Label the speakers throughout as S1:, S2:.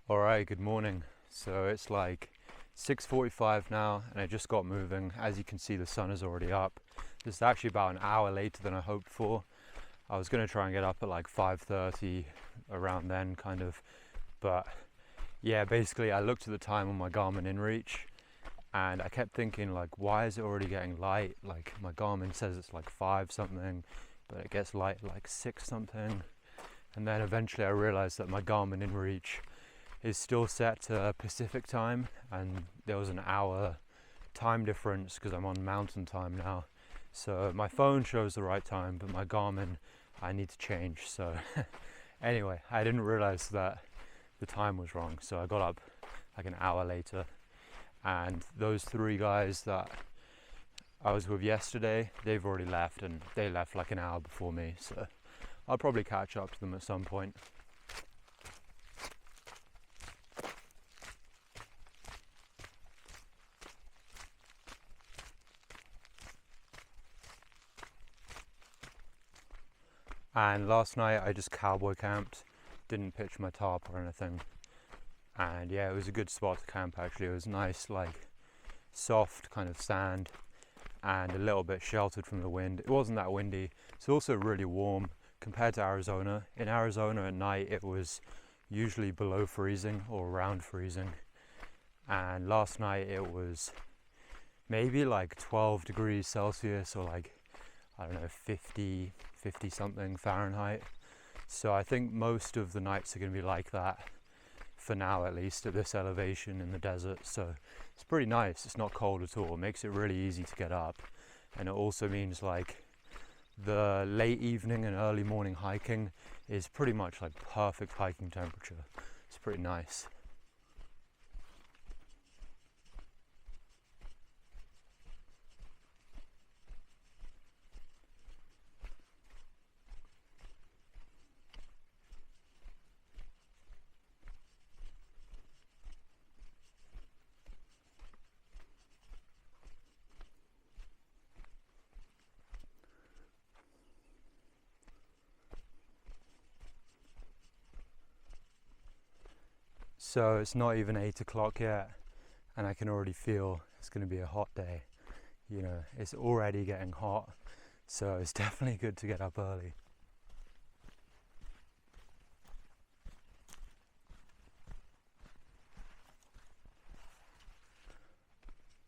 S1: Alright, good morning. So it's like 6:45 now and I just got moving. As you can see, the sun is already up. This is actually about an hour later than I hoped for. I was going to try and get up at like 5:30, around then kind of, but yeah, basically I looked at the time on my Garmin InReach and I kept thinking, like, why is it already getting light? Like, my Garmin says it's like 5 something, but it gets light like 6 something. And then eventually I realized that my Garmin InReach is still set to Pacific time, and there was an hour time difference because I'm on mountain time now. So my phone shows the right time, but my Garmin I need to change. So anyway, I didn't realize that the time was wrong, so I got up like an hour later, and those 3 guys that I was with yesterday, they've already left, and they left like an hour before me, so I'll probably catch up to them at some point. And last night I just cowboy camped, didn't pitch my tarp or anything, and yeah, it was a good spot to camp actually. It was nice, like soft kind of sand and a little bit sheltered from the wind. It wasn't that windy. It's also really warm compared to Arizona. In Arizona at night it was usually below freezing or around freezing, and last night it was maybe like 12 degrees Celsius or like, I don't know, 50 something Fahrenheit. So I think most of the nights are going to be like that for now, at least at this elevation in the desert. So it's pretty nice. It's not cold at all. It makes it really easy to get up, and it also means like the late evening and early morning hiking is pretty much like perfect hiking temperature. It's pretty nice. So it's not even 8 o'clock yet, and I can already feel it's going to be a hot day. You know, it's already getting hot, so it's definitely good to get up early.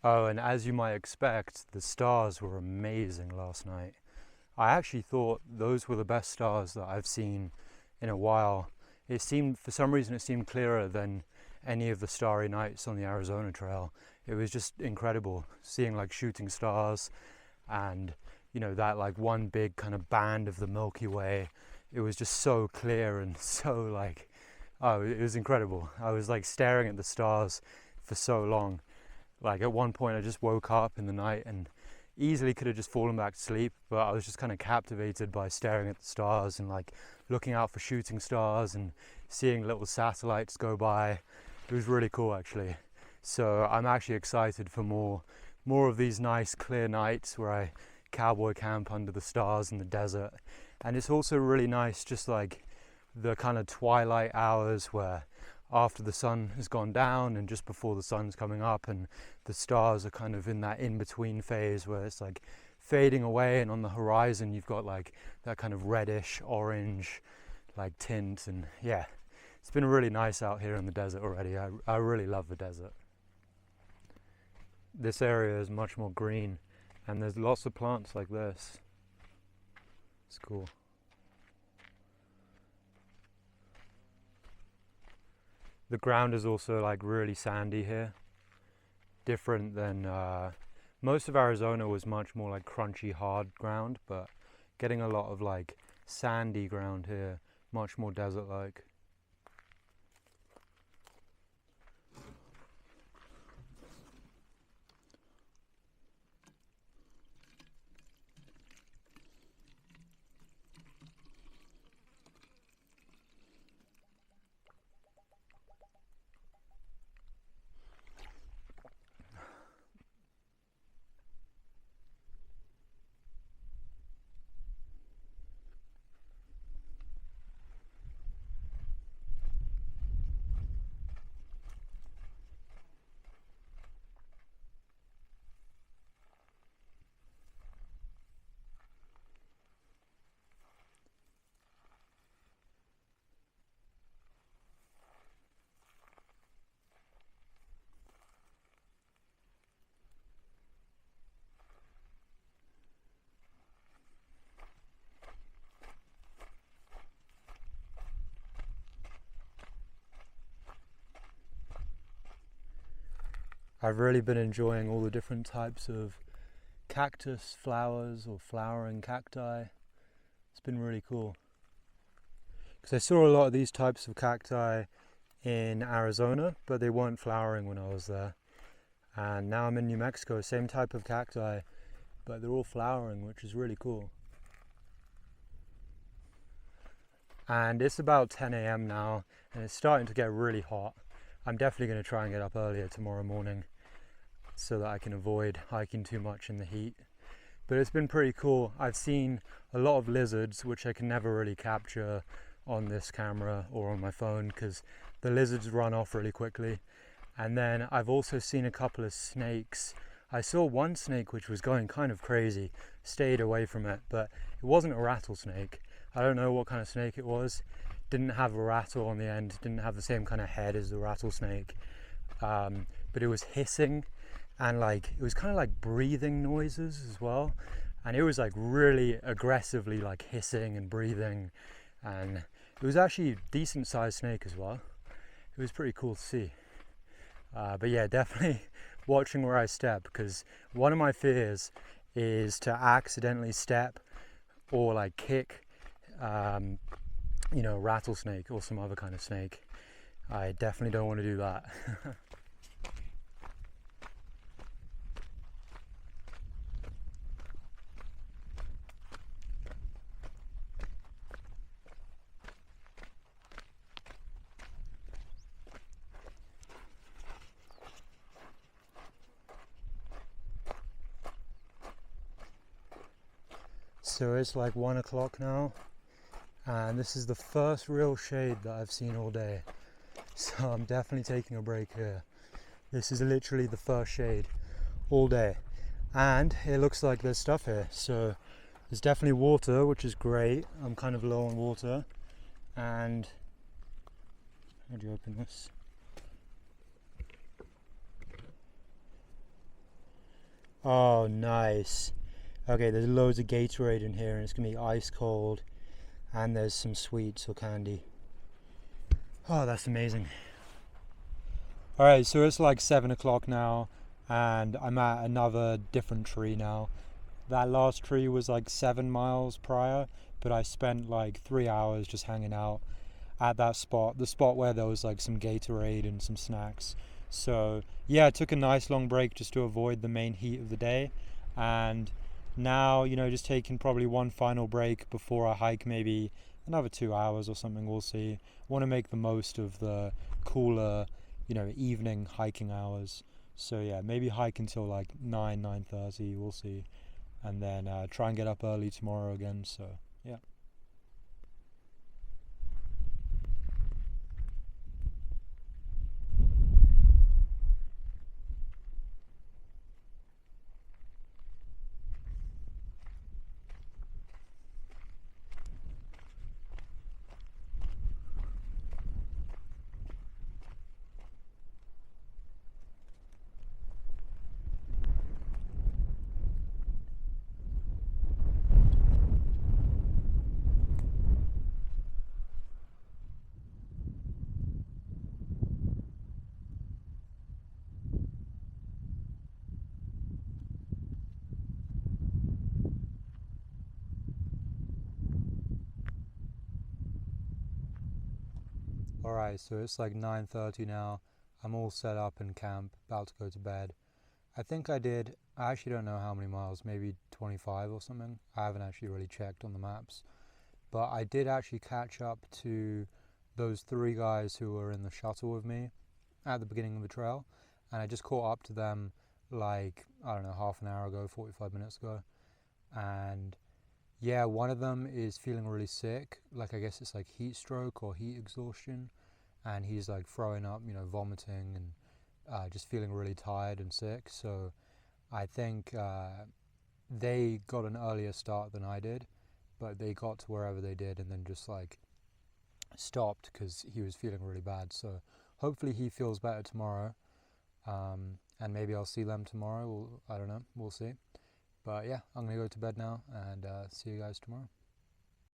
S1: Oh, and as you might expect, the stars were amazing last night. I actually thought those were the best stars that I've seen in a while. It seemed, for some reason, it seemed clearer than any of the starry nights on the Arizona Trail. It was just incredible seeing like shooting stars, and you know, that like one big kind of band of the Milky Way. It was just so clear and so like, oh, it was incredible. I was like staring at the stars for so long. Like at one point I just woke up in the night and easily could have just fallen back to sleep, but I was just kind of captivated by staring at the stars and like looking out for shooting stars and seeing little satellites go by. It was really cool actually. So I'm actually excited for more of these nice clear nights where I cowboy camp under the stars in the desert. And it's also really nice just like the kind of twilight hours where after the sun has gone down and just before the sun's coming up, and the stars are kind of in that in-between phase where it's like fading away, and on the horizon you've got like that kind of reddish orange like tint. And yeah, it's been really nice out here in the desert already. I really love the desert. This area is much more green, and there's lots of plants like this. It's cool. The ground is also like really sandy here, different than most of Arizona was much more like crunchy hard ground, but getting a lot of like sandy ground here, much more desert like. I've really been enjoying all the different types of cactus flowers or flowering cacti. It's been really cool. Because I saw a lot of these types of cacti in Arizona, but they weren't flowering when I was there. And now I'm in New Mexico, same type of cacti, but they're all flowering, which is really cool. And it's about 10 a.m. now, and it's starting to get really hot. I'm definitely going to try and get up earlier tomorrow morning so that I can avoid hiking too much in the heat. But it's been pretty cool. I've seen a lot of lizards, which I can never really capture on this camera or on my phone because the lizards run off really quickly. And then I've also seen a couple of snakes. I saw one snake which was going kind of crazy, stayed away from it, but it wasn't a rattlesnake. I don't know what kind of snake it was. Didn't have a rattle on the end, didn't have the same kind of head as the rattlesnake. But it was hissing and like, it was kind of like breathing noises as well. And it was like really aggressively like hissing and breathing. And it was actually a decent sized snake as well. It was pretty cool to see. But yeah, definitely watching where I step, because one of my fears is to accidentally step or like kick rattlesnake or some other kind of snake. I definitely don't want to do that. So it's like 1 o'clock now, and this is the first real shade that I've seen all day. So I'm definitely taking a break here. This is literally the first shade all day. And it looks like there's stuff here. So there's definitely water, which is great. I'm kind of low on water. And how do you open this? Oh, nice. Okay, there's loads of Gatorade in here and it's gonna be ice cold. And there's some sweets or candy. Oh, that's amazing. Alright, so it's like 7 o'clock now and I'm at another different tree now. That last tree was like 7 miles prior, but I spent like 3 hours just hanging out at that spot, the spot where there was like some Gatorade and some snacks. So yeah, I took a nice long break just to avoid the main heat of the day. And now, just taking probably one final break before I hike, maybe another 2 hours or something, we'll see. Want to make the most of the cooler, evening hiking hours. So yeah, maybe hike until like 9:30, we'll see. And then try and get up early tomorrow again, so yeah. Alright, so it's like 9:30 now. I'm all set up in camp, about to go to bed. I actually don't know how many miles, maybe 25 or something. I haven't actually really checked on the maps. But I did actually catch up to those 3 guys who were in the shuttle with me at the beginning of the trail. And I just caught up to them like, I don't know, half an hour ago, 45 minutes ago. And yeah, one of them is feeling really sick. Like, I guess it's like heat stroke or heat exhaustion. And he's like throwing up, vomiting and just feeling really tired and sick. So I think they got an earlier start than I did, but they got to wherever they did and then just like stopped because he was feeling really bad. So hopefully he feels better tomorrow, and maybe I'll see them tomorrow. I don't know, we'll see. But yeah, I'm gonna go to bed now and see you guys tomorrow.